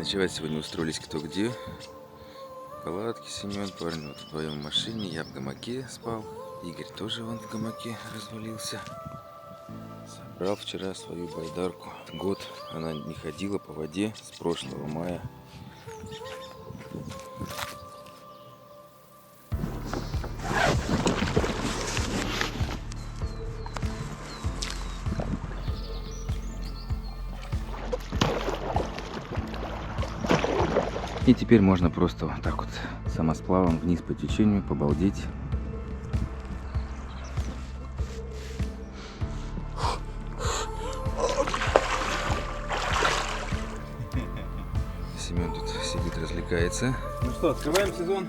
Ночевать сегодня устроились кто где. Палатки, Семен, парни вот вдвоем в машине. Я в гамаке спал. Игорь тоже вон в гамаке развалился. Собрал вчера свою байдарку. Год она не ходила по воде с прошлого мая. И теперь можно просто вот так вот самосплавом вниз по течению побалдеть. Семен тут сидит, развлекается. Ну что, открываем сезон.